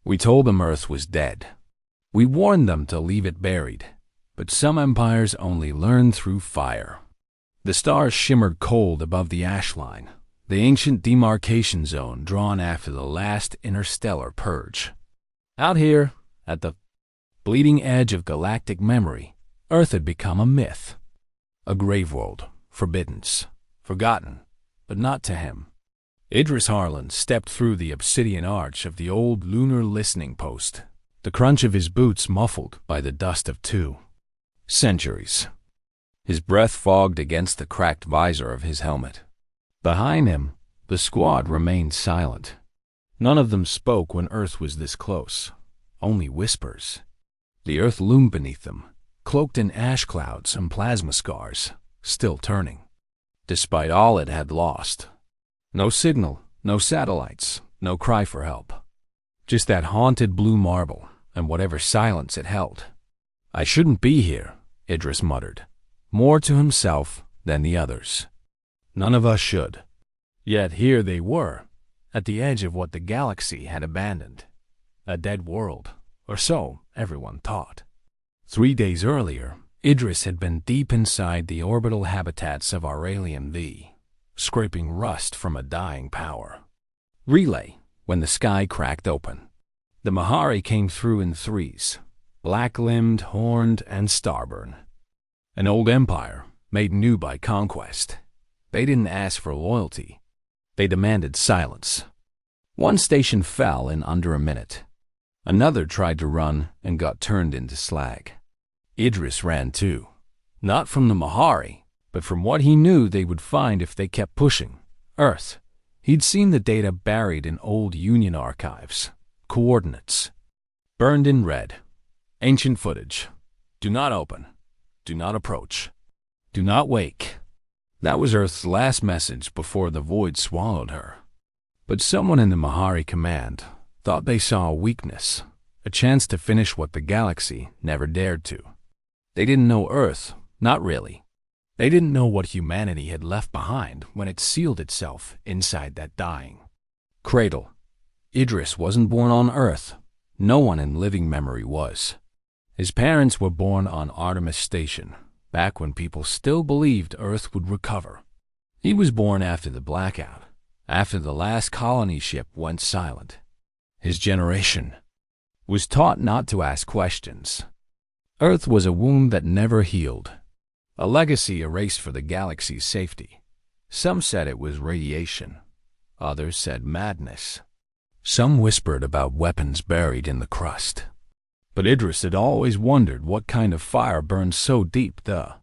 We told them Earth was dead. We warned them to leave it buried. But some empires only learn through fire. The stars shimmered cold above the ash line, the ancient demarcation zone drawn after the last interstellar purge. Out here, at the bleeding edge of galactic memory, Earth had become a myth. A grave world, forbidden, forgotten, but not to him. Idris Harlan stepped through the obsidian arch of the old lunar listening post, the crunch of his boots muffled by the dust of 2 centuries. His breath fogged against the cracked visor of his helmet. Behind him, the squad remained silent. None of them spoke when Earth was this close, only whispers. The Earth loomed beneath them, cloaked in ash clouds and plasma scars, still turning. Despite all it had lost. No signal, no satellites, no cry for help. Just that haunted blue marble and whatever silence it held. "I shouldn't be here," Idris muttered, more to himself than the others. None of us should. Yet here they were, at the edge of what the galaxy had abandoned. A dead world, or so everyone thought. 3 days earlier, Idris had been deep inside the orbital habitats of Aurelian V, scraping rust from a dying power relay when the sky cracked open. The Mahari came through in threes, black-limbed, horned, and starburn. An old empire, made new by conquest. They didn't ask for loyalty. They demanded silence. One station fell in under a minute. Another tried to run and got turned into slag. Idris ran too. Not from the Mahari, but from what he knew they would find if they kept pushing. Earth. He'd seen the data buried in old Union archives. Coordinates. Burned in red. Ancient footage. Do not open. Do not approach. Do not wake. That was Earth's last message before the void swallowed her. But someone in the Mahari command thought they saw a weakness, a chance to finish what the galaxy never dared to. They didn't know Earth, not really. They didn't know what humanity had left behind when it sealed itself inside that dying cradle. Idris wasn't born on Earth. No one in living memory was. His parents were born on Artemis Station, back when people still believed Earth would recover. He was born after the blackout, after the last colony ship went silent. His generation was taught not to ask questions. Earth was a wound that never healed, a legacy erased for the galaxy's safety. Some said it was radiation. Others said madness. Some whispered about weapons buried in the crust. But Idris had always wondered what kind of fire burned so deep the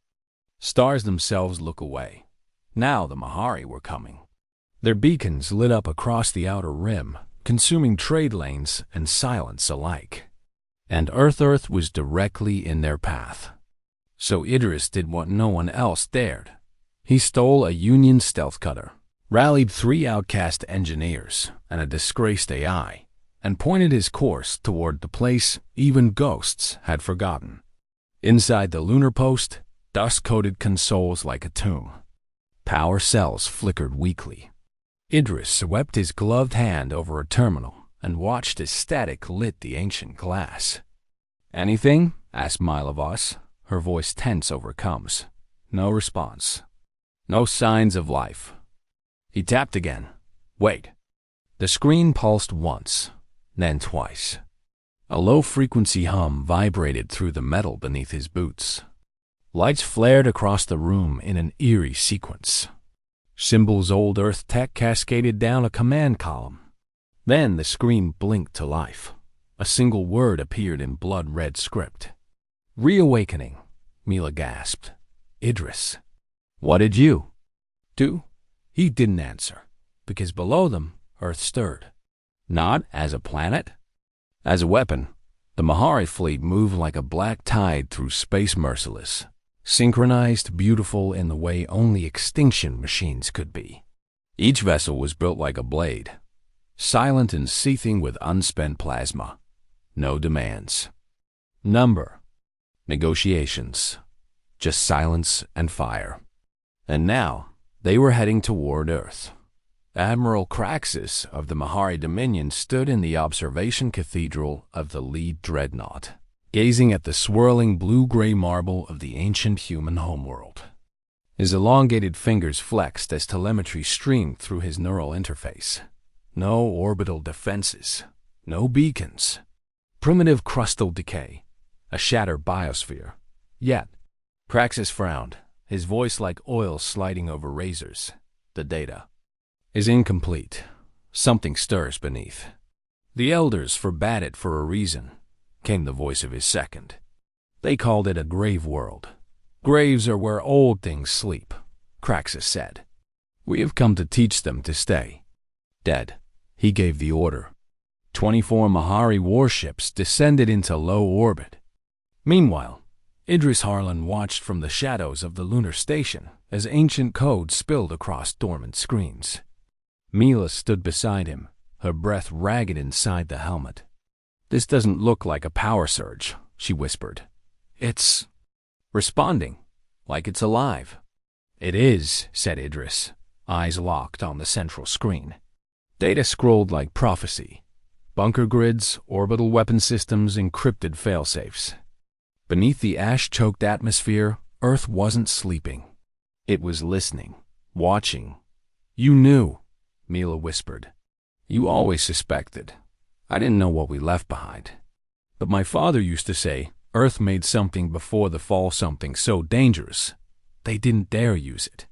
stars themselves look away. Now the Mahari were coming. Their beacons lit up across the outer rim, consuming trade lanes and silence alike. And Earth was directly in their path. So Idris did what no one else dared. He stole a Union stealth cutter, rallied 3 outcast engineers and a disgraced AI, and pointed his course toward the place even ghosts had forgotten. Inside the lunar post, dust-coated consoles like a tomb. Power cells flickered weakly. Idris swept his gloved hand over a terminal and watched as static lit the ancient glass. "Anything?" asked Milovos, her voice tense over comes. No response. No signs of life. He tapped again. "Wait." The screen pulsed once, then twice. A low-frequency hum vibrated through the metal beneath his boots. Lights flared across the room in an eerie sequence. Symbols old Earth tech cascaded down a command column. Then the screen blinked to life. A single word appeared in blood-red script. "Reawakening," Mila gasped. "Idris, what did you do?" He didn't answer, because below them, Earth stirred. Not as a planet, as a weapon. The Mahari fleet moved like a black tide through space, merciless, synchronized, beautiful in the way only extinction machines could be. Each vessel was built like a blade, silent and seething with unspent plasma. No demands. Number. Negotiations. Just silence and fire. And now, they were heading toward Earth. Admiral Craxus of the Mahari Dominion stood in the observation cathedral of the lead dreadnought, gazing at the swirling blue-gray marble of the ancient human homeworld. His elongated fingers flexed as telemetry streamed through his neural interface. No orbital defenses, no beacons. Primitive crustal decay, a shattered biosphere. Yet, Craxus frowned, his voice like oil sliding over razors. The data is incomplete. Something stirs beneath. The elders forbade it for a reason, came the voice of his second. They called it a grave world. Graves are where old things sleep, Craxus said. We have come to teach them to stay. Dead, he gave the order. 24 Mahari warships descended into low orbit. Meanwhile, Idris Harlan watched from the shadows of the lunar station as ancient code spilled across dormant screens. Mila stood beside him, her breath ragged inside the helmet. This doesn't look like a power surge, she whispered. It's responding, like it's alive. It is, said Idris, eyes locked on the central screen. Data scrolled like prophecy. Bunker grids, orbital weapon systems, encrypted failsafes. Beneath the ash-choked atmosphere, Earth wasn't sleeping. It was listening, watching. You knew, Mila whispered. You always suspected. I didn't know what we left behind. But my father used to say, Earth made something before the fall, something so dangerous, they didn't dare use it.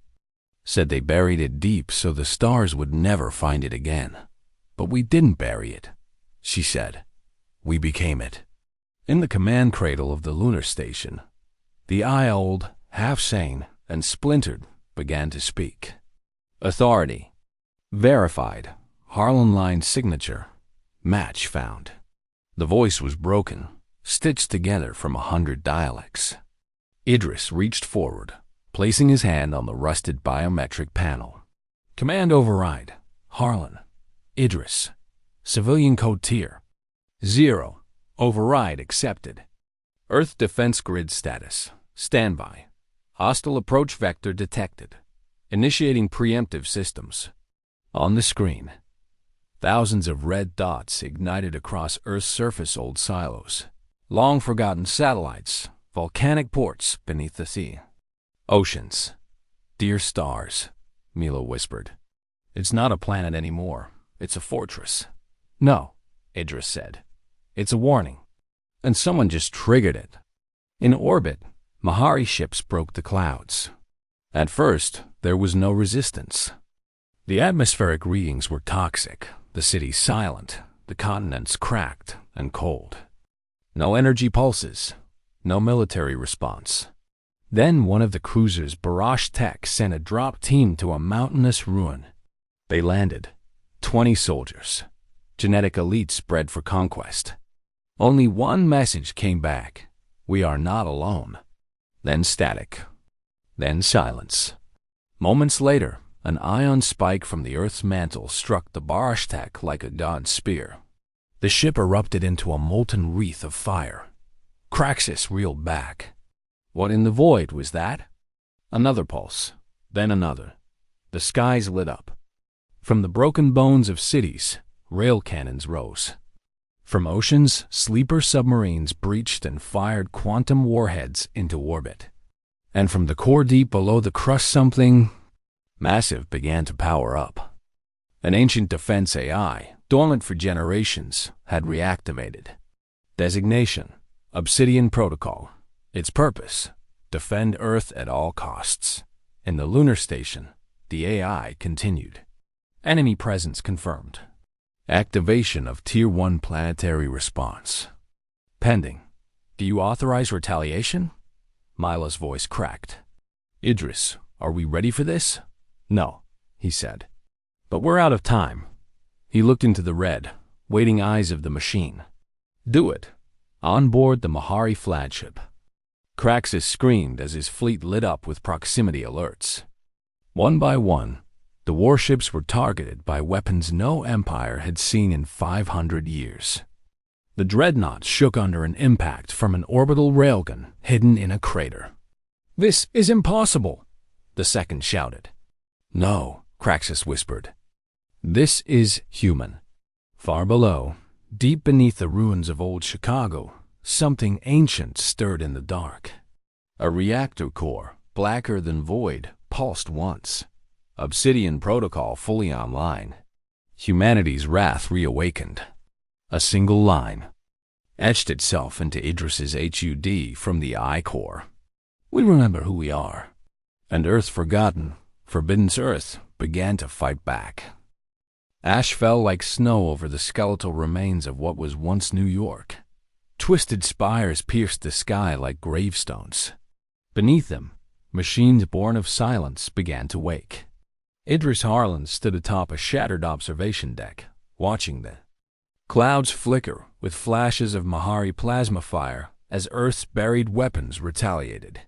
Said they buried it deep so the stars would never find it again. But we didn't bury it, she said. We became it. In the command cradle of the lunar station, the eye-old, half-sane, and splintered began to speak. Authority. Verified. Harlan line signature. Match found. The voice was broken, stitched together from 100 dialects. Idris reached forward, placing his hand on the rusted biometric panel. Command override. Harlan. Idris. Civilian code tier 0. Override accepted. Earth defense grid status. Standby. Hostile approach vector detected. Initiating preemptive systems. On the screen, thousands of red dots ignited across Earth's surface. Old silos, long-forgotten satellites, volcanic ports beneath the sea. Oceans. Dear stars, Mila whispered. It's not a planet anymore. It's a fortress. No, Idris said. It's a warning. And someone just triggered it. In orbit, Mahari ships broke the clouds. At first, there was no resistance. The atmospheric readings were toxic, the city silent, the continents cracked and cold. No energy pulses, no military response. Then one of the cruisers' barrage tech sent a drop team to a mountainous ruin. They landed, 20 soldiers, genetic elites bred for conquest. Only one message came back: we are not alone. Then static. Then silence. Moments later, an ion spike from the Earth's mantle struck the barrage tech like a god's spear. The ship erupted into a molten wreath of fire. Craxus reeled back. What in the void was that? Another pulse, then another. The skies lit up. From the broken bones of cities, rail cannons rose. From oceans, sleeper submarines breached and fired quantum warheads into orbit. And from the core deep below the crust, something massive began to power up. An ancient defense AI, dormant for generations, had reactivated. Designation: Obsidian Protocol. Its purpose: defend Earth at all costs. In the lunar station, the AI continued. Enemy presence confirmed. Activation of Tier 1 planetary response. Pending. Do you authorize retaliation? Mila's voice cracked. Idris, are we ready for this? No, he said. But we're out of time. He looked into the red, waiting eyes of the machine. Do it. On board the Mahari flagship. Craxus screamed as his fleet lit up with proximity alerts. One by one, the warships were targeted by weapons no empire had seen in 500 years. The dreadnought shook under an impact from an orbital railgun hidden in a crater. This is impossible, the second shouted. No, Craxus whispered. This is human. Far below, deep beneath the ruins of old Chicago, something ancient stirred in the dark. A reactor core, blacker than void, pulsed once. Obsidian protocol fully online. Humanity's wrath reawakened. A single line etched itself into Idris's HUD from the I-core. We remember who we are. And Earth forgotten, Forbidden's Earth, began to fight back. Ash fell like snow over the skeletal remains of what was once New York. Twisted spires pierced the sky like gravestones. Beneath them, machines born of silence began to wake. Idris Harlan stood atop a shattered observation deck, watching the clouds flicker with flashes of Mahari plasma fire as Earth's buried weapons retaliated.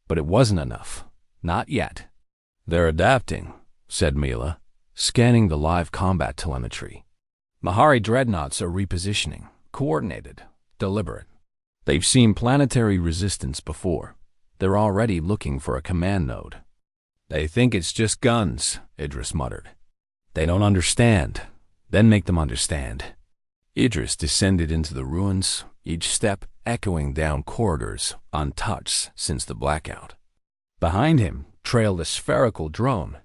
But it wasn't enough. Not yet. They're adapting, said Mila, scanning the live combat telemetry. Mahari dreadnoughts are repositioning, coordinated, deliberate. They've seen planetary resistance before. They're already looking for a command node. They think it's just guns, Idris muttered. They don't understand. Then make them understand. Idris descended into the ruins, each step echoing down corridors untouched since the blackout. Behind him trailed a spherical drone,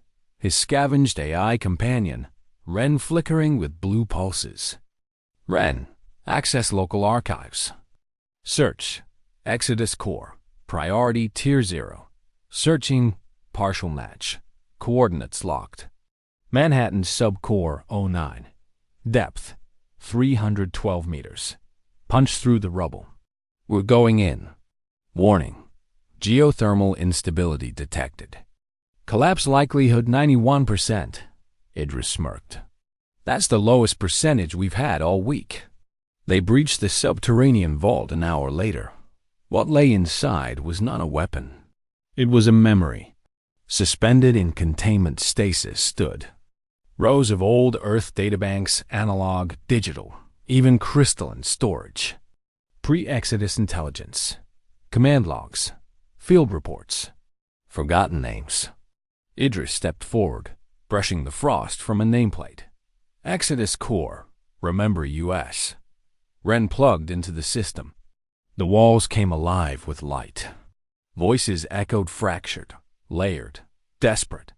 his scavenged AI companion, Ren flickering with blue pulses. Ren, access local archives. Search, Exodus Core, priority Tier 0. Searching, partial match. Coordinates locked. Manhattan Subcore 09. Depth, 312 meters. Punch through the rubble. We're going in. Warning. Geothermal instability detected. Collapse likelihood 91%. Idris smirked. That's the lowest percentage we've had all week. They breached the subterranean vault an hour later. What lay inside was not a weapon. It was a memory. Suspended in containment stasis stood rows of old Earth databanks, analog, digital, even crystalline storage. Pre-Exodus intelligence, command logs, field reports, forgotten names. Idris stepped forward, brushing the frost from a nameplate. Exodus Core, remember US. Ren plugged into the system. The walls came alive with light. Voices echoed fractured, layered, desperate.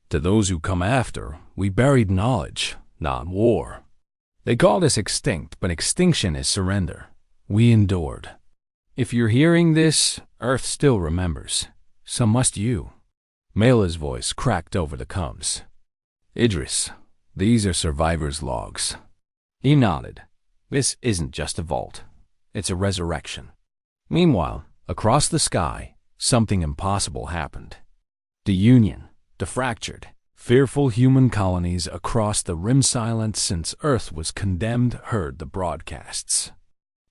To those who come after, we buried knowledge, not war. They called us extinct, but extinction is surrender. We endured. If you're hearing this, Earth still remembers. So must you. Mela's voice cracked over the coms. Idris, these are survivors' logs. He nodded. This isn't just a vault. It's a resurrection. Meanwhile, across the sky, something impossible happened. The Union, the fractured, fearful human colonies across the rim silence since Earth was condemned heard the broadcasts.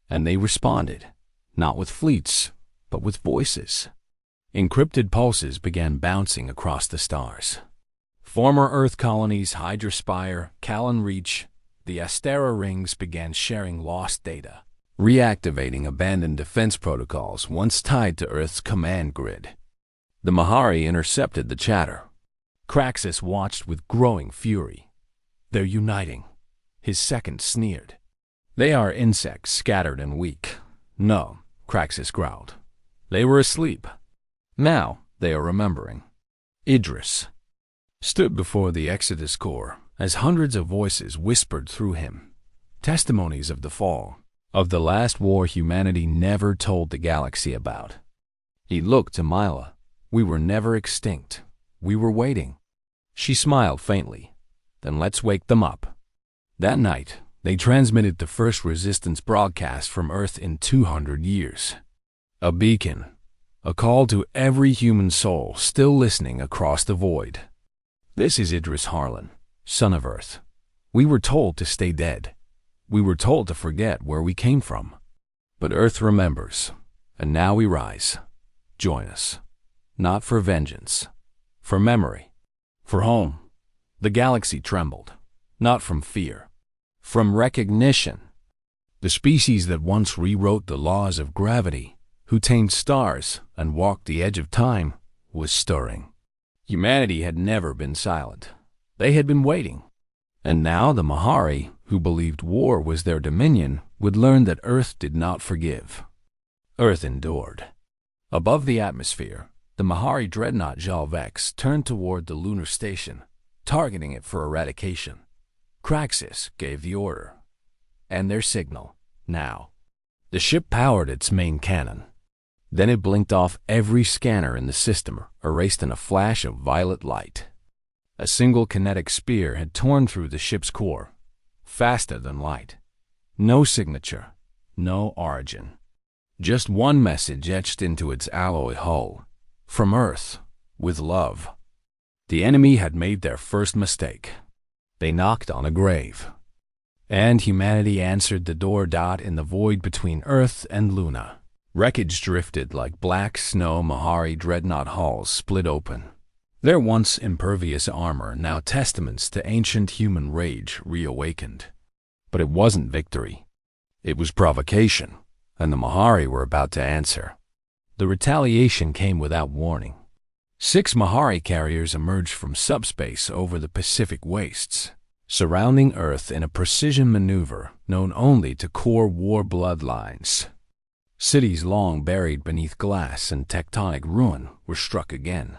And they responded, not with fleets, but with voices. Encrypted pulses began bouncing across the stars. Former Earth colonies Hydraspire, Callan Reach, the Astera rings began sharing lost data, reactivating abandoned defense protocols once tied to Earth's command grid. The Mahari intercepted the chatter. Craxus watched with growing fury. They're uniting. His second sneered. They are insects scattered and weak. No, Craxus growled. They were asleep. Now they are remembering. Idris stood before the Exodus Core as hundreds of voices whispered through him. Testimonies of the fall, of the last war humanity never told the galaxy about. He looked to Mila. We were never extinct. We were waiting. She smiled faintly. Then let's wake them up. That night, they transmitted the first resistance broadcast from Earth in 200 years. A beacon, a call to every human soul still listening across the void. This is Idris Harlan, son of Earth. We were told to stay dead. We were told to forget where we came from. But Earth remembers, and now we rise. Join us. Not for vengeance, for memory, for home. The galaxy trembled, not from fear, from recognition. The species that once rewrote the laws of gravity, who tamed stars and walked the edge of time, was stirring. Humanity had never been silent. They had been waiting. And now the Mahari, who believed war was their dominion, would learn that Earth did not forgive. Earth endured. Above the atmosphere, the Mahari dreadnought Jalvex turned toward the lunar station, targeting it for eradication. Craxus gave the order. And their signal, now. The ship powered its main cannon. Then it blinked off every scanner in the system, erased in a flash of violet light. A single kinetic spear had torn through the ship's core, faster than light. No signature, no origin. Just one message etched into its alloy hull. From Earth, with love. The enemy had made their first mistake. They knocked on a grave. And humanity answered the door. In the void between Earth and Luna. Wreckage drifted like black snow. Mahari dreadnought hulls split open. Their once impervious armor, now testaments to ancient human rage, reawakened. But it wasn't victory. It was provocation, and the Mahari were about to answer. The retaliation came without warning. 6 Mahari carriers emerged from subspace over the Pacific wastes, surrounding Earth in a precision maneuver known only to core war bloodlines. Cities long buried beneath glass and tectonic ruin were struck again.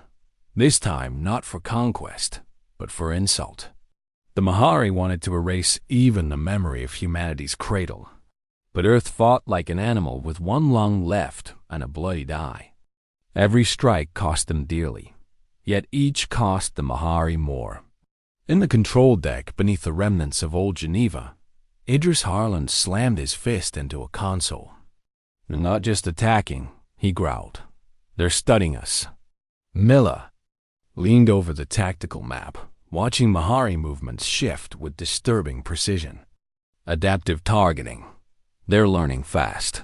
This time not for conquest, but for insult. The Mahari wanted to erase even the memory of humanity's cradle. But Earth fought like an animal with one lung left and a bloodied eye. Every strike cost them dearly, yet each cost the Mahari more. In the control deck beneath the remnants of old Geneva, Idris Harlan slammed his fist into a console. "They're not just attacking," he growled. "They're studying us." Milla leaned over the tactical map, watching Mahari movements shift with disturbing precision. Adaptive targeting. They're learning fast.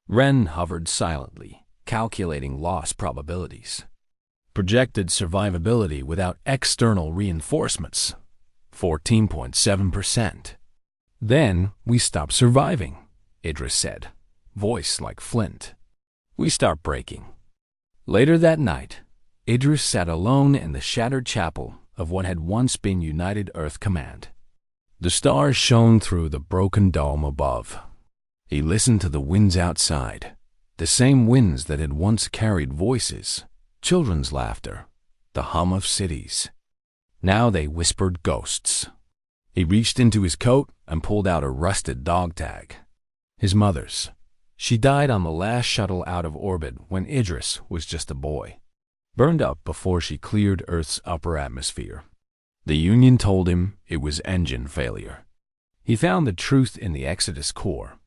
Ren hovered silently, calculating loss probabilities. Projected survivability without external reinforcements, 14.7%. "Then we stop surviving," Idris said, voice like flint. "We start breaking." Later that night, Idris sat alone in the shattered chapel of what had once been United Earth Command. The stars shone through the broken dome above. He listened to the winds outside, the same winds that had once carried voices, children's laughter, the hum of cities. Now they whispered ghosts. He reached into his coat and pulled out a rusted dog tag. His mother's. She died on the last shuttle out of orbit when Idris was just a boy. Burned up before she cleared Earth's upper atmosphere. The Union told him it was engine failure. He found the truth in the Exodus core.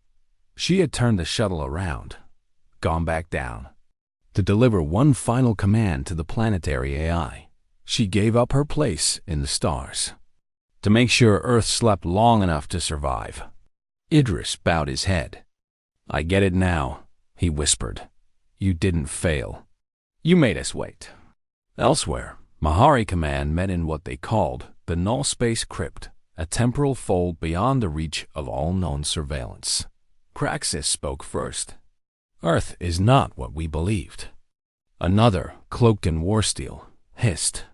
She had turned the shuttle around, gone back down, to deliver one final command to the planetary AI. She gave up her place in the stars, to make sure Earth slept long enough to survive. Idris bowed his head. "I get it now," he whispered. "You didn't fail. You made us wait." Elsewhere, Mahari Command met in what they called the Null Space Crypt, a temporal fold beyond the reach of all known surveillance. Craxus spoke first. "Earth is not what we believed." Another, cloaked in war steel, hissed.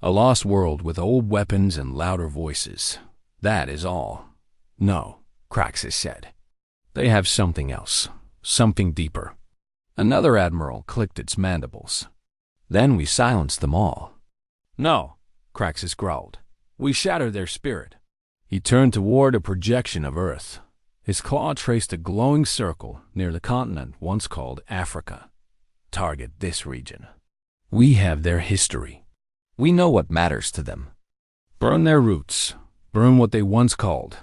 "A lost world with old weapons and louder voices. That is all." "No," Craxus said. "They have something else, something deeper." Another admiral clicked its mandibles. "Then we silenced them all." "No," Craxus growled. "We shattered their spirit." He turned toward a projection of Earth. His claw traced a glowing circle near the continent once called Africa. "Target this region. We have their history. We know what matters to them. Burn their roots. Burn what they once called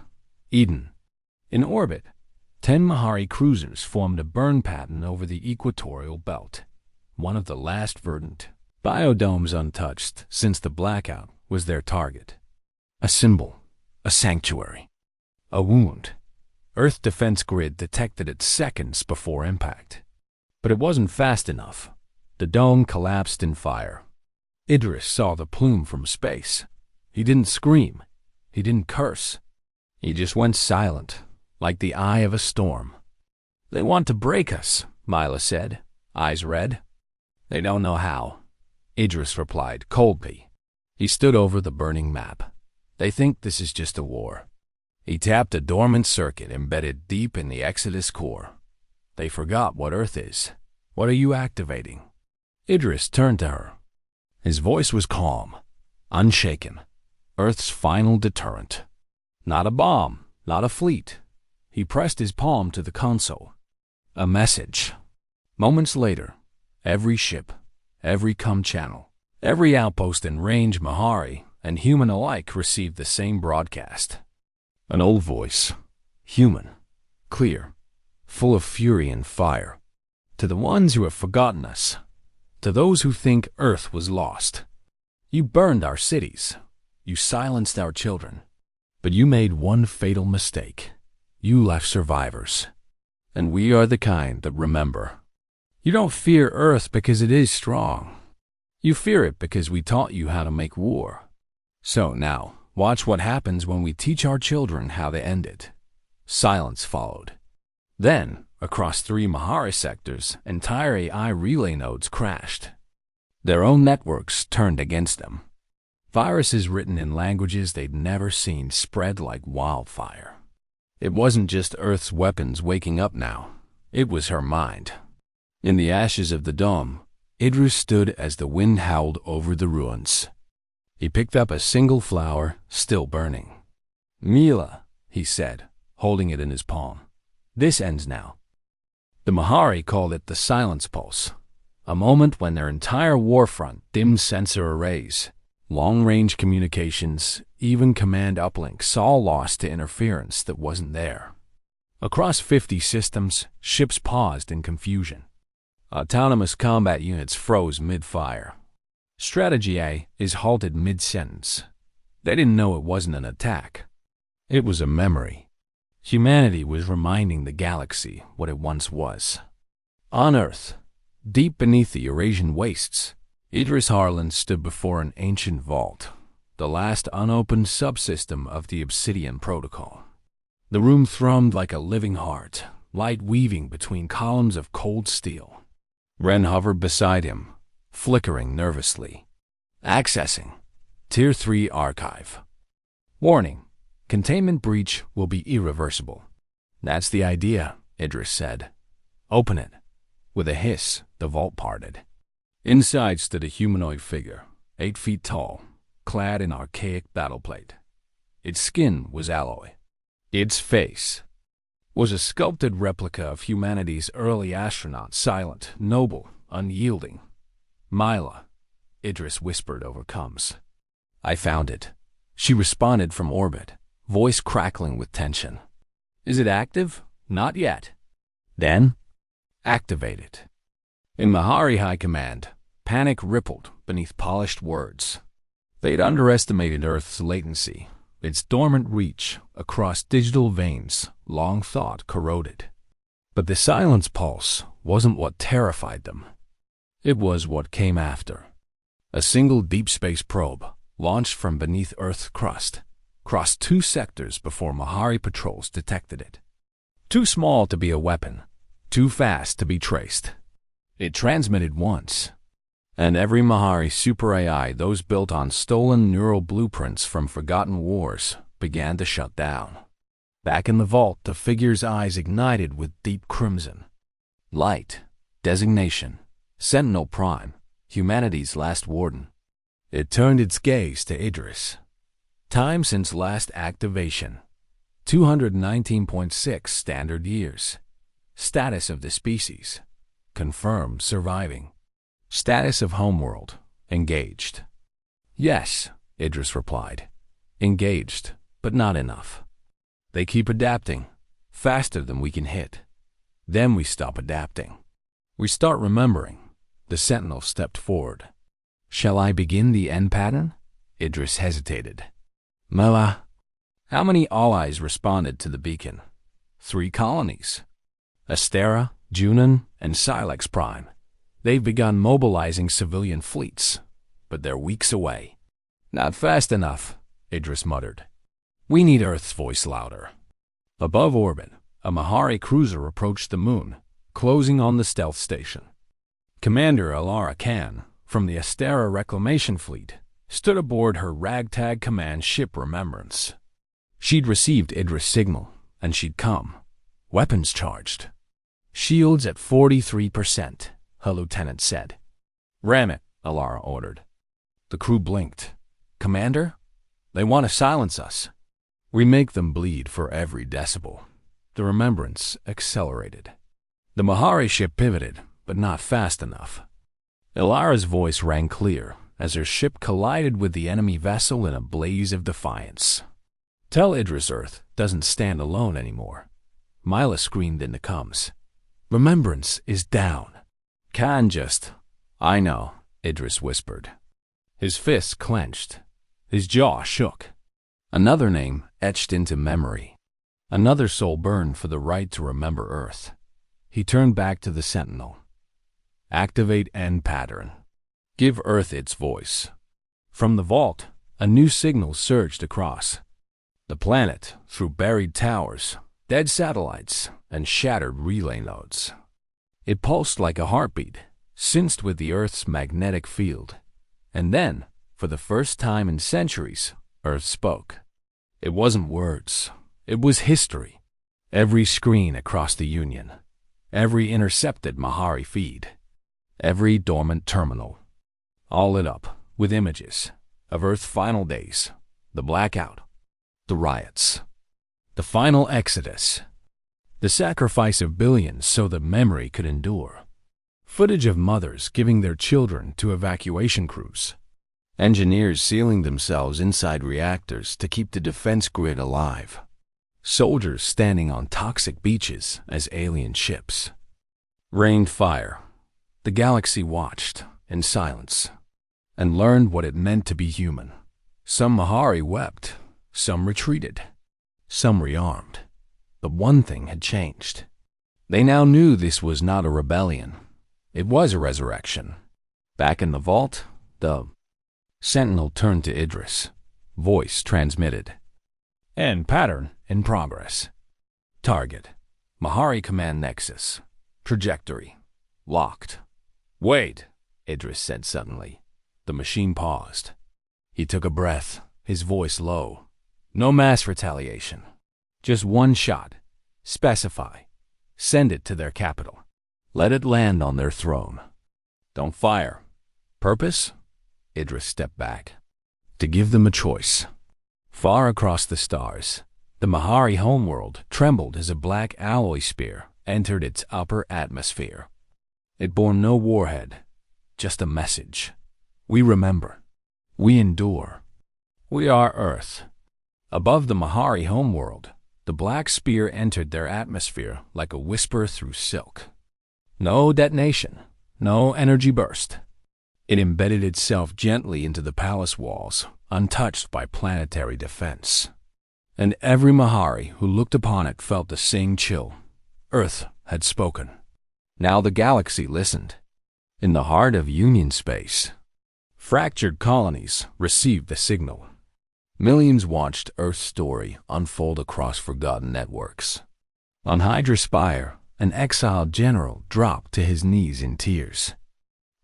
Eden." In orbit, 10 Mahari cruisers formed a burn pattern over the equatorial belt, one of the last verdant biodomes untouched since the blackout was their target. A symbol, a sanctuary, a wound. Earth Defense Grid detected it seconds before impact. But it wasn't fast enough. The dome collapsed in fire. Idris saw the plume from space. He didn't scream. He didn't curse. He just went silent, like the eye of a storm. "They want to break us," Mila said, eyes red. "They don't know how," Idris replied coldly. He stood over the burning map. They think this is just a war. He tapped a dormant circuit embedded deep in the Exodus core. They forgot what Earth is. What are you activating? Idris turned to her. His voice was calm, unshaken. Earth's final deterrent. Not a bomb, not a fleet. He pressed his palm to the console. A message. Moments later, every ship, every com channel, every outpost in range Mahari and human alike received the same broadcast. An old voice, human, clear, full of fury and fire. To the ones who have forgotten us, to those who think Earth was lost. You burned our cities. You silenced our children. But you made one fatal mistake. You left survivors. And we are the kind that remember. You don't fear Earth because it is strong. You fear it because we taught you how to make war. So now, watch what happens when we teach our children how to end it. Silence followed. Then, across 3 Mahari sectors, entire AI relay nodes crashed. Their own networks turned against them. Viruses written in languages they'd never seen spread like wildfire. It wasn't just Earth's weapons waking up now. It was her mind. In the ashes of the dome, Idris stood as the wind howled over the ruins. He picked up a single flower, still burning. Mila, he said, holding it in his palm. This ends now. The Mahari called it the silence pulse, a moment when their entire warfront dimmed sensor arrays, long-range communications, even command uplinks all lost to interference that wasn't there. Across 50 systems, ships paused in confusion. Autonomous combat units froze mid-fire. Strategy A is halted mid-sentence. They didn't know it wasn't an attack. It was a memory. Humanity was reminding the galaxy what it once was. On Earth, deep beneath the Eurasian wastes, Idris Harlan stood before an ancient vault, the last unopened subsystem of the Obsidian Protocol. The room thrummed like a living heart, light weaving between columns of cold steel. Ren hovered beside him, flickering nervously. Accessing. Tier 3 Archive. Warning. Containment breach will be irreversible. That's the idea, Idris said. Open it. With a hiss, the vault parted. Inside stood a humanoid figure, 8 feet tall, clad in archaic battleplate. Its skin was alloy. Its face was a sculpted replica of humanity's early astronaut, silent, noble, unyielding. Mila, Idris whispered over comms. I found it. She responded from orbit, voice crackling with tension. Is it active? Not yet. Then, activate it. In Mahari High Command, panic rippled beneath polished words. They'd underestimated Earth's latency, its dormant reach across digital veins, long thought corroded. But the silence pulse wasn't what terrified them. It was what came after. A single deep space probe, launched from beneath Earth's crust, crossed 2 sectors before Mahari patrols detected it. Too small to be a weapon, too fast to be traced. It transmitted once, and every Mahari super AI, those built on stolen neural blueprints from forgotten wars, began to shut down. Back in the vault, the figure's eyes ignited with deep crimson. Light, designation, Sentinel Prime, humanity's last warden. It turned its gaze to Idris. Time since last activation, 219.6 standard years. Status of the species, confirmed surviving. Status of homeworld, engaged. Yes, Idris replied. Engaged, but not enough. They keep adapting, faster than we can hit. Then we stop adapting. We start remembering. The sentinel stepped forward. Shall I begin the end pattern? Idris hesitated. Mela. How many allies responded to the beacon? 3 colonies. Astera, Junon, and Silex Prime. They've begun mobilizing civilian fleets, but they're weeks away. Not fast enough, Idris muttered. We need Earth's voice louder. Above orbit, a Mahari cruiser approached the moon, closing on the stealth station. Commander Alara Khan, from the Astera Reclamation Fleet, stood aboard her ragtag command ship Remembrance. She'd received Idris' signal, and she'd come. Weapons charged. Shields at 43%, her lieutenant said. Ram it, Alara ordered. The crew blinked. Commander? They want to silence us. We make them bleed for every decibel. The Remembrance accelerated. The Mahari ship pivoted, but not fast enough. Alara's voice rang clear as her ship collided with the enemy vessel in a blaze of defiance. Tell Idris Earth doesn't stand alone anymore. Mila screamed into comms. Remembrance is down. Khan just... I know, Idris whispered. His fists clenched. His jaw shook. Another name etched into memory. Another soul burned for the right to remember Earth. He turned back to the Sentinel. Activate end pattern. Give Earth its voice. From the vault, a new signal surged across. The planet, through buried towers, dead satellites, and shattered relay nodes. It pulsed like a heartbeat, synced with the Earth's magnetic field. And then, for the first time in centuries, Earth spoke. It wasn't words. It was history. Every screen across the Union. Every intercepted Mahari feed. Every dormant terminal. All lit up with images of Earth's final days. The blackout. The riots. The final exodus. The sacrifice of billions so that memory could endure. Footage of mothers giving their children to evacuation crews. Engineers sealing themselves inside reactors to keep the defense grid alive. Soldiers standing on toxic beaches as alien ships. Rained fire. The galaxy watched in silence and learned what it meant to be human. Some Mahari wept, some retreated, some rearmed. But one thing had changed. They now knew this was not a rebellion. It was a resurrection. Back in the vault, the Sentinel turned to Idris. Voice transmitted. End pattern in progress. Target. Mahari Command Nexus. Trajectory. Locked. Wait, Idris said suddenly. The machine paused. He took a breath, his voice low. No mass retaliation. Just one shot. Specify. Send it to their capital. Let it land on their throne. Don't fire. Purpose? Idris stepped back. To give them a choice. Far across the stars, the Mahari homeworld trembled as a black alloy spear entered its upper atmosphere. It bore no warhead, just a message. We remember. We endure. We are Earth. Above the Mahari homeworld, the black spear entered their atmosphere like a whisper through silk. No detonation, no energy burst. It embedded itself gently into the palace walls, untouched by planetary defense. And every Mahari who looked upon it felt the same chill. Earth had spoken. Now the galaxy listened. In the heart of Union space, fractured colonies received the signal. Millions watched Earth's story unfold across forgotten networks. On Hydra Spire, an exiled general dropped to his knees in tears.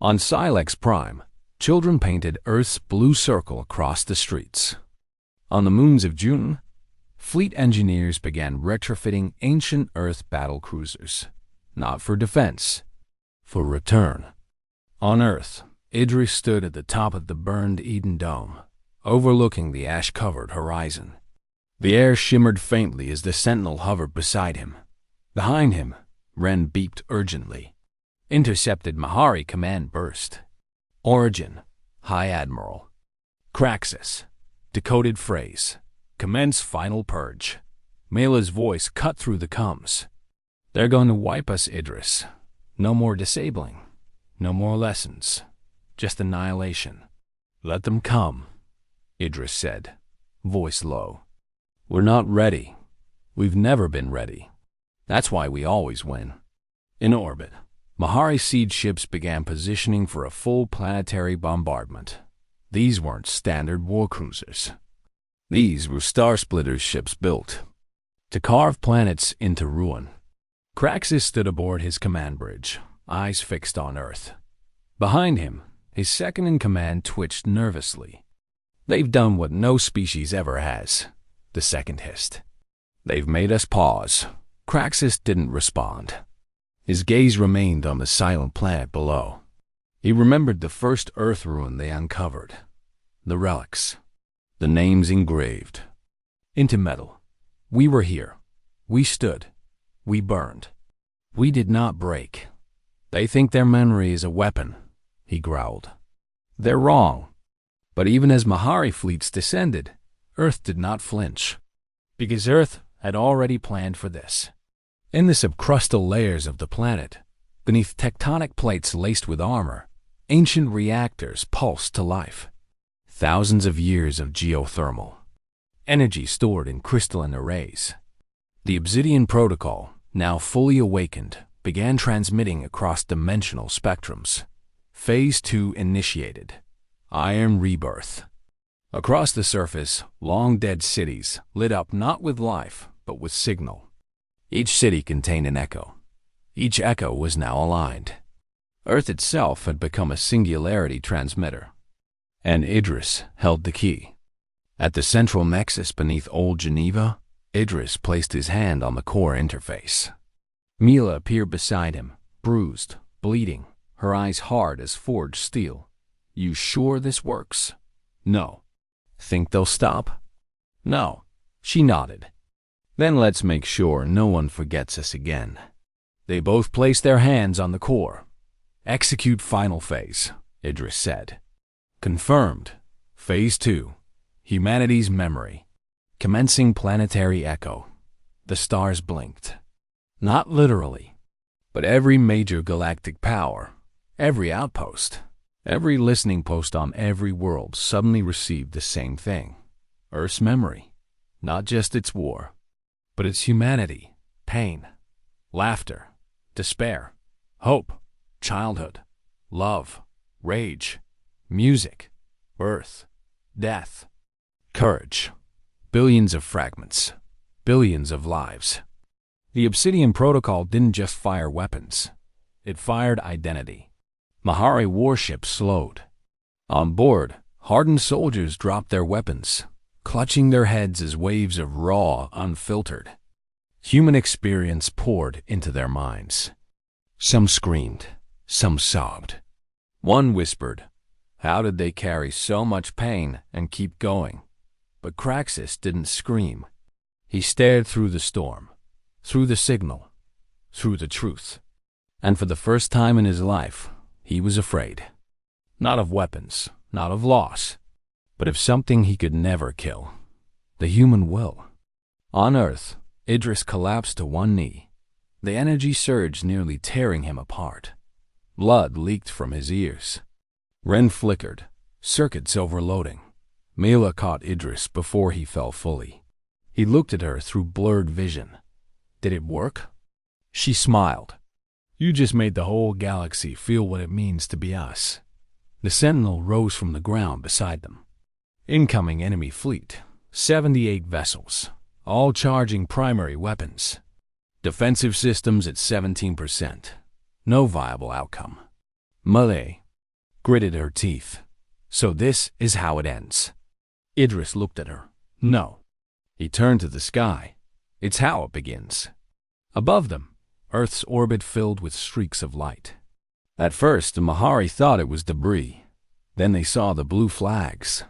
On Silex Prime, children painted Earth's blue circle across the streets. On the moons of June, fleet engineers began retrofitting ancient Earth battle cruisers, not for defense, for return. On Earth, Idris stood at the top of the burned Eden Dome, overlooking the ash-covered horizon. The air shimmered faintly as the Sentinel hovered beside him. Behind him, Ren beeped urgently. Intercepted Mahari command burst. Origin, High Admiral. Craxus, decoded phrase. Commence final purge. Mela's voice cut through the comms. They're going to wipe us, Idris. No more disabling. No more lessons. Just annihilation. Let them come, Idris said, voice low. We're not ready. We've never been ready. That's why we always win. In orbit, Mahari seed ships began positioning for a full planetary bombardment. These weren't standard war cruisers. These were Star Splitters ships built to carve planets into ruin. Craxus stood aboard his command bridge, eyes fixed on Earth. Behind him, his second-in-command twitched nervously. They've done what no species ever has, the second hissed. They've made us pause. Craxus didn't respond. His gaze remained on the silent planet below. He remembered the first Earth ruin they uncovered. The relics. The names engraved. Into metal. We were here. We stood. We burned. We did not break. They think their memory is a weapon, he growled. They're wrong. But even as Mahari fleets descended, Earth did not flinch. Because Earth had already planned for this. In the subcrustal layers of the planet, beneath tectonic plates laced with armor, ancient reactors pulsed to life. Thousands of years of geothermal. Energy stored in crystalline arrays. The Obsidian Protocol, now fully awakened, began transmitting across dimensional spectrums. Phase 2 initiated. Iron Rebirth. Across the surface, long-dead cities lit up not with life, but with signal. Each city contained an echo. Each echo was now aligned. Earth itself had become a singularity transmitter. And Idris held the key. At the central nexus beneath Old Geneva, Idris placed his hand on the core interface. Mila appeared beside him, bruised, bleeding, her eyes hard as forged steel. You sure this works? No. Think they'll stop? No. She nodded. Then let's make sure no one forgets us again. They both placed their hands on the core. Execute final phase, Idris said. Confirmed. Phase 2. Humanity's memory. Commencing planetary echo. The stars blinked. Not literally, but every major galactic power, every outpost, every listening post on every world suddenly received the same thing. Earth's memory. Not just its war, but its humanity, pain, laughter, despair, hope, childhood, love, rage, music, birth, death, courage. Billions of fragments, billions of lives. The Obsidian Protocol didn't just fire weapons. It fired identity. Mahari warships slowed. On board, hardened soldiers dropped their weapons, clutching their heads as waves of raw, unfiltered, human experience poured into their minds. Some screamed, some sobbed. One whispered, how did they carry so much pain and keep going? But Craxus didn't scream. He stared through the storm, through the signal, through the truth. And for the first time in his life, he was afraid. Not of weapons, not of loss, but of something he could never kill. The human will. On Earth, Idris collapsed to one knee. The energy surged, nearly tearing him apart. Blood leaked from his ears. Ren flickered, circuits overloading. Mila caught Idris before he fell fully. He looked at her through blurred vision. Did it work? She smiled. You just made the whole galaxy feel what it means to be us. The Sentinel rose from the ground beside them. Incoming enemy fleet. 78 vessels, all charging primary weapons. Defensive systems at 17%. No viable outcome. Malay gritted her teeth. So this is how it ends. Idris looked at her. No. He turned to the sky. It's how it begins. Above them, Earth's orbit filled with streaks of light. At first, the Mahari thought it was debris. Then they saw the blue flags,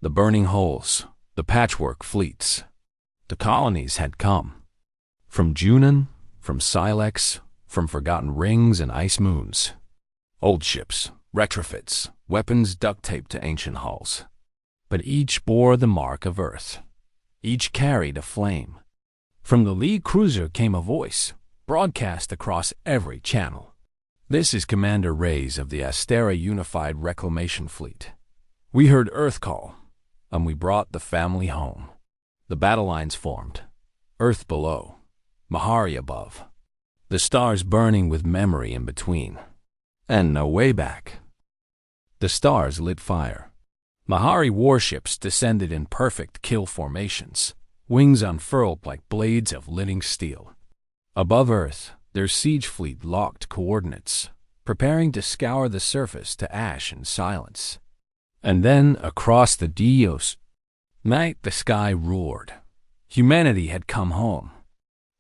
the burning holes, the patchwork fleets. The colonies had come. From Junon, from Silex, from forgotten rings and ice moons. Old ships, retrofits, weapons duct-taped to ancient hulls. But each bore the mark of Earth. Each carried a flame. From the lead cruiser came a voice, broadcast across every channel. This is Commander Reyes of the Astera Unified Reclamation Fleet. We heard Earth call, and we brought the family home. The battle lines formed. Earth below, Mahari above. The stars burning with memory in between. And no way back. The stars lit fire. Mahari warships descended in perfect kill formations, wings unfurled like blades of living steel. Above Earth, their siege fleet locked coordinates, preparing to scour the surface to ash and silence. And then, across the Dios night, the sky roared. Humanity had come home.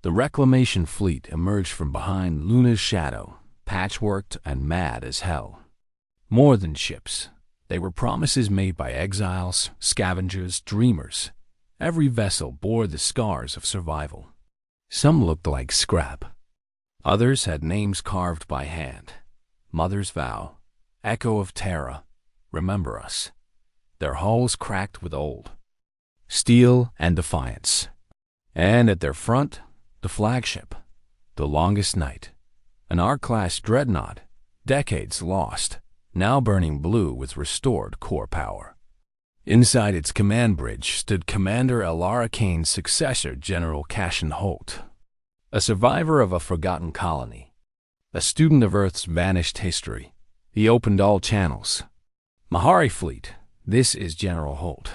The reclamation fleet emerged from behind Luna's shadow, patchworked and mad as hell. More than ships, they were promises made by exiles, scavengers, dreamers. Every vessel bore the scars of survival. Some looked like scrap. Others had names carved by hand. Mother's Vow, Echo of Terra, Remember Us. Their hulls cracked with old steel and defiance. And at their front, the flagship, the Longest Night, an R-class dreadnought, decades lost, now burning blue with restored core power. Inside its command bridge stood Commander Elara Kane's successor, General Cashin Holt, a survivor of a forgotten colony, a student of Earth's vanished history. He opened all channels. Mahari Fleet, this is General Holt.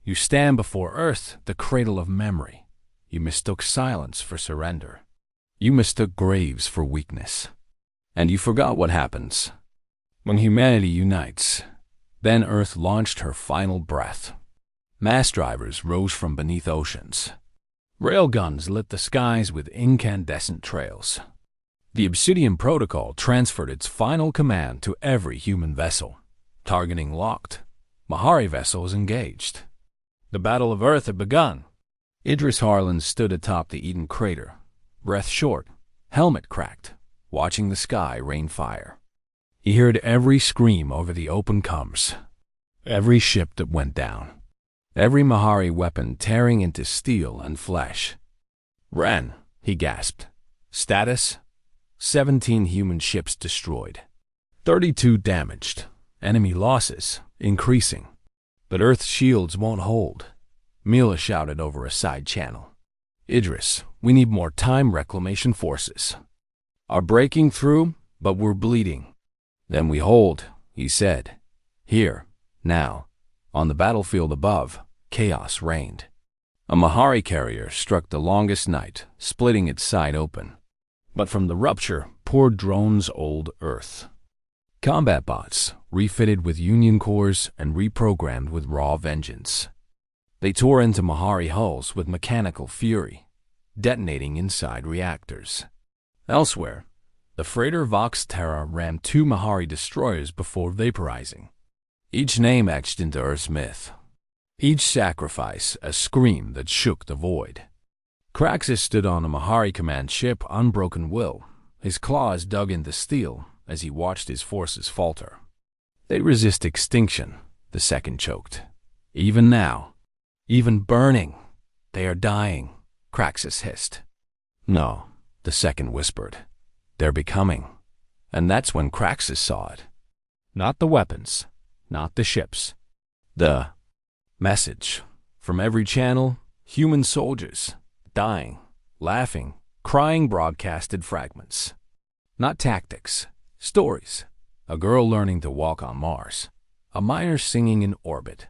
You stand before Earth, the cradle of memory. You mistook silence for surrender. You mistook graves for weakness. And you forgot what happens when humanity unites. Then Earth launched her final breath. Mass drivers rose from beneath oceans. Railguns lit the skies with incandescent trails. The Obsidian Protocol transferred its final command to every human vessel. Targeting locked. Mahari vessels engaged. The Battle of Earth had begun. Idris Harlan stood atop the Eden crater, breath short, helmet cracked, watching the sky rain fire. He heard every scream over the open combs, every ship that went down, every Mahari weapon tearing into steel and flesh. Ren, he gasped. Status? 17 human ships destroyed. 32 damaged. Enemy losses increasing. But Earth's shields won't hold. Mila shouted over a side channel. Idris, we need more time reclamation forces. Are breaking through, but we're bleeding. Then we hold, he said. Here, now, on the battlefield above, chaos reigned. A Mahari carrier struck the Longest Night, splitting its side open. But from the rupture poured drones old Earth. Combat bots, refitted with Union cores and reprogrammed with raw vengeance. They tore into Mahari hulls with mechanical fury, detonating inside reactors. Elsewhere, the freighter Vox Terra rammed 2 Mahari destroyers before vaporizing. Each name etched into Earth's myth. Each sacrifice a scream that shook the void. Kraxus stood on a Mahari command ship, unbroken will, his claws dug into steel as he watched his forces falter. They resist extinction, the second choked. Even now, even burning, they are dying, Kraxus hissed. No, the second whispered. They're becoming. And that's when Kraxus saw it. Not the weapons, not the ships. The message. From every channel, human soldiers, dying, laughing, crying broadcasted fragments. Not tactics, stories. A girl learning to walk on Mars. A miner singing in orbit.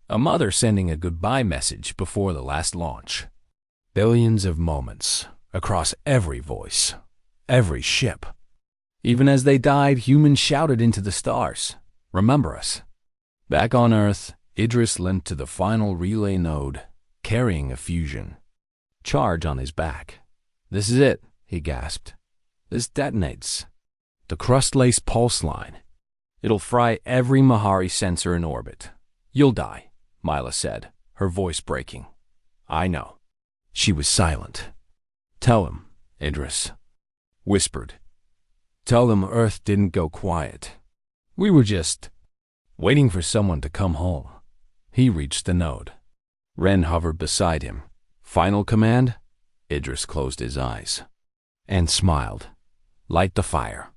A mother sending a goodbye message before the last launch. Billions of moments across every voice, every ship. Even as they died, humans shouted into the stars, "Remember us." Back on Earth, Idris limped to the final relay node, carrying a fusion. Charge on his back. "This is it," he gasped. "This detonates. The crust-lace pulse line. It'll fry every Mahari sensor in orbit. You'll die," Mila said, her voice breaking. "I know." She was silent. "Tell him," Idris whispered. "Tell them Earth didn't go quiet. We were just waiting for someone to come home." He reached the node. Ren hovered beside him. "Final command?" Idris closed his eyes and smiled. "Light the fire."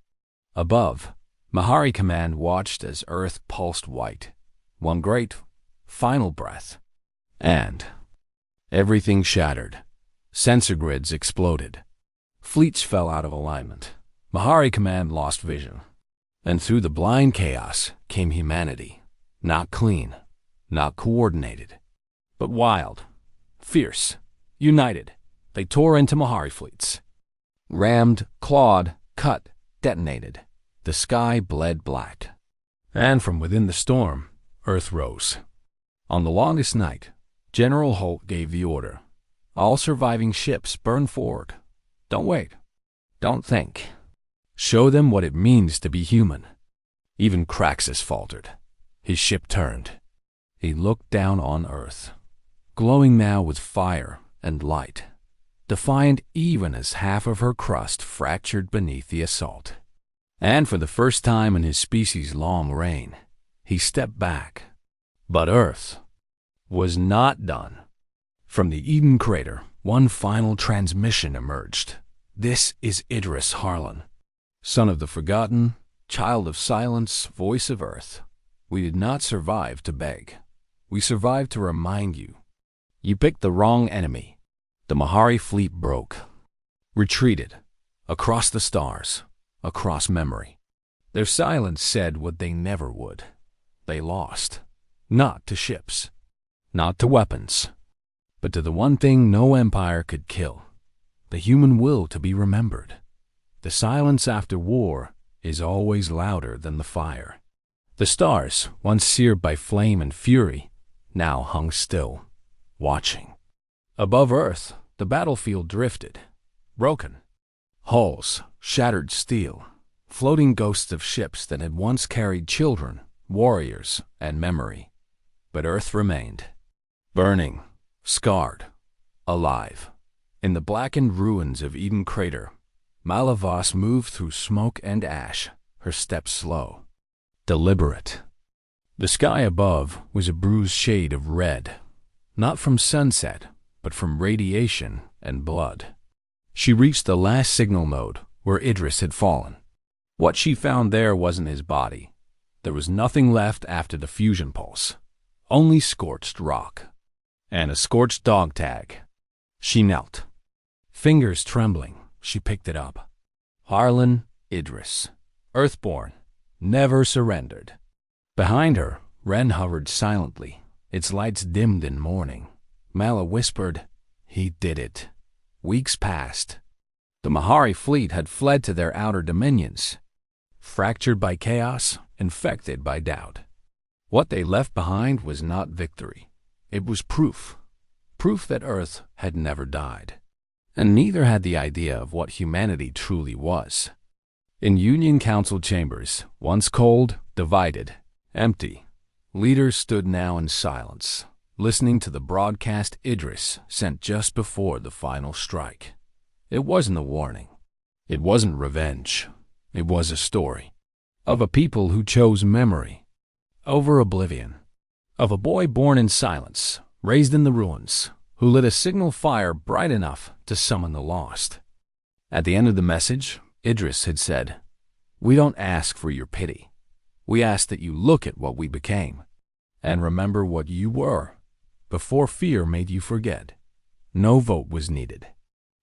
Above, Mahari Command watched as Earth pulsed white. One great, final breath. And everything shattered. Sensor grids exploded. Fleets fell out of alignment. Mahari Command lost vision. And through the blind chaos came humanity. Not clean, not coordinated, but wild, fierce, united. They tore into Mahari fleets. Rammed, clawed, cut, detonated. The sky bled black. And from within the storm, Earth rose. On the longest night, General Holt gave the order. All surviving ships burn forward. Don't wait. Don't think. Show them what it means to be human. Even Craxus faltered. His ship turned. He looked down on Earth, glowing now with fire and light, defiant even as half of her crust fractured beneath the assault. And for the first time in his species' long reign, he stepped back. But Earth was not done. From the Eden crater, one final transmission emerged. This is Idris Harlan, son of the forgotten, child of silence, voice of Earth. We did not survive to beg. We survived to remind you. You picked the wrong enemy. The Mahari fleet broke, retreated, across the stars, across memory. Their silence said what they never would. They lost, not to ships, not to weapons, but to the one thing no empire could kill, the human will to be remembered. The silence after war is always louder than the fire. The stars, once seared by flame and fury, now hung still, watching. Above Earth, the battlefield drifted, broken. Hulls, shattered steel, floating ghosts of ships that had once carried children, warriors, and memory. But Earth remained, burning, scarred, alive. In the blackened ruins of Eden Crater, Malavas moved through smoke and ash, her steps slow, deliberate. The sky above was a bruised shade of red, not from sunset, but from radiation and blood. She reached the last signal node where Idris had fallen. What she found there wasn't his body. There was nothing left after the fusion pulse, only scorched rock, and a scorched dog tag. She knelt. Fingers trembling, she picked it up. Harlan Idris, Earthborn, never surrendered. Behind her, Ren hovered silently, its lights dimmed in mourning. Mala whispered, "He did it." Weeks passed. The Mahari fleet had fled to their outer dominions, fractured by chaos, infected by doubt. What they left behind was not victory. It was proof that Earth had never died. And neither had the idea of what humanity truly was. In Union Council chambers, once cold, divided, empty, leaders stood now in silence, listening to the broadcast Idris sent just before the final strike. It wasn't a warning. It wasn't revenge. It was a story of a people who chose memory over oblivion, of a boy born in silence, raised in the ruins, who lit a signal fire bright enough to summon the lost. At the end of the message, Idris had said, "We don't ask for your pity. We ask that you look at what we became, and remember what you were, before fear made you forget." No vote was needed.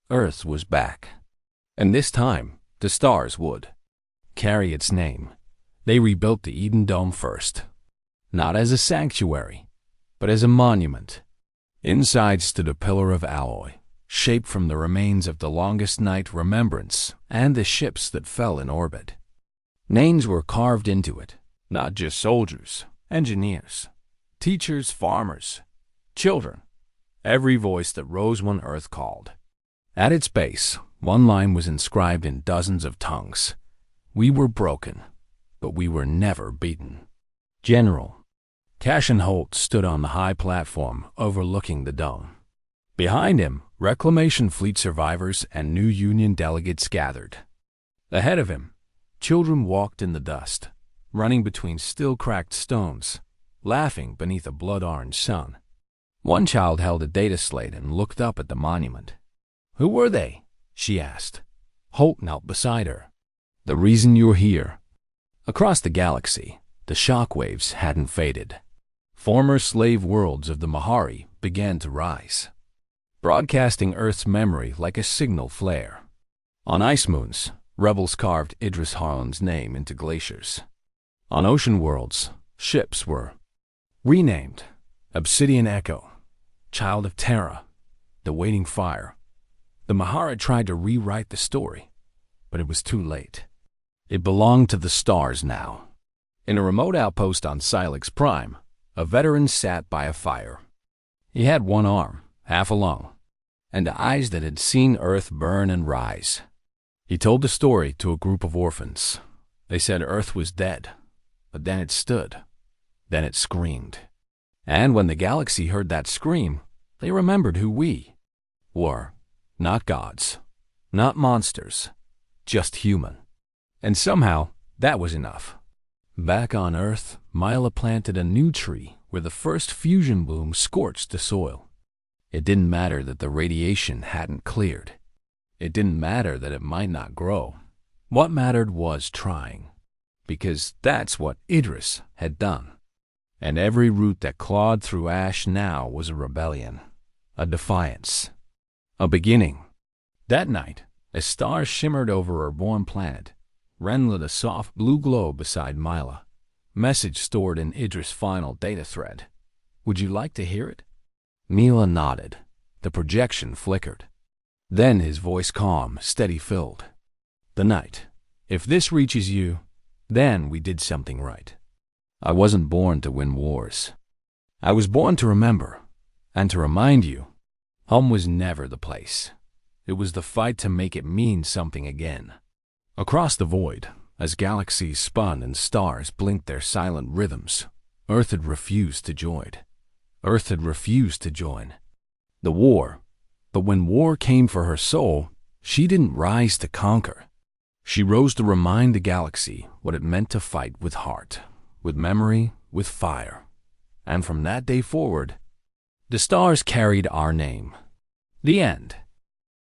Earth was back. And this time, the stars would carry its name. They rebuilt the Eden Dome first, not as a sanctuary, but as a monument. Inside stood a pillar of alloy, shaped from the remains of the longest night remembrance and the ships that fell in orbit. Names were carved into it, not just soldiers, engineers, teachers, farmers, children, every voice that rose when Earth called. At its base, one line was inscribed in dozens of tongues. "We were broken, but we were never beaten." General Cashin Holt stood on the high platform overlooking the dome. Behind him, Reclamation Fleet survivors and new Union delegates gathered. Ahead of him, children walked in the dust, running between still-cracked stones, laughing beneath a blood-orange sun. One child held a data slate and looked up at the monument. "Who were they?" she asked. Holt knelt beside her. "The reason you're here." Across the galaxy, the shockwaves hadn't faded. Former slave worlds of the Mahari began to rise, broadcasting Earth's memory like a signal flare. On ice moons, rebels carved Idris Harlan's name into glaciers. On ocean worlds, ships were renamed Obsidian Echo, Child of Terra, The Waiting Fire. The Mahara tried to rewrite the story, but it was too late. It belonged to the stars now. In a remote outpost on Silex Prime, A veteran sat by a fire. He had one arm, half a lung, and eyes that had seen Earth burn and rise. He told the story to a group of orphans. They said Earth was dead, but then it stood. Then it screamed. And when the galaxy heard that scream, they remembered who we were. Not gods, not monsters, just human. And somehow, that was enough. Back on Earth, Mila planted a new tree where the first fusion bloom scorched the soil. It didn't matter that the radiation hadn't cleared. It didn't matter that it might not grow. What mattered was trying, because that's what Idris had done. And every root that clawed through ash now was a rebellion, a defiance, a beginning. That night, as stars shimmered over her born planet, Ren lit a soft blue glow beside Mila. Message stored in Idris' final data thread. Would you like to hear it? Mila nodded. The projection flickered. Then his voice calm, steady filled. The night. If this reaches you, then we did something right. I wasn't born to win wars. I was born to remember, and to remind you, home was never the place. It was the fight to make it mean something again. Across the void, as galaxies spun and stars blinked their silent rhythms, Earth had refused to join. Earth had refused to join. The war. But when war came for her soul, she didn't rise to conquer. She rose to remind the galaxy what it meant to fight with heart, with memory, with fire. And from that day forward, the stars carried our name. The end.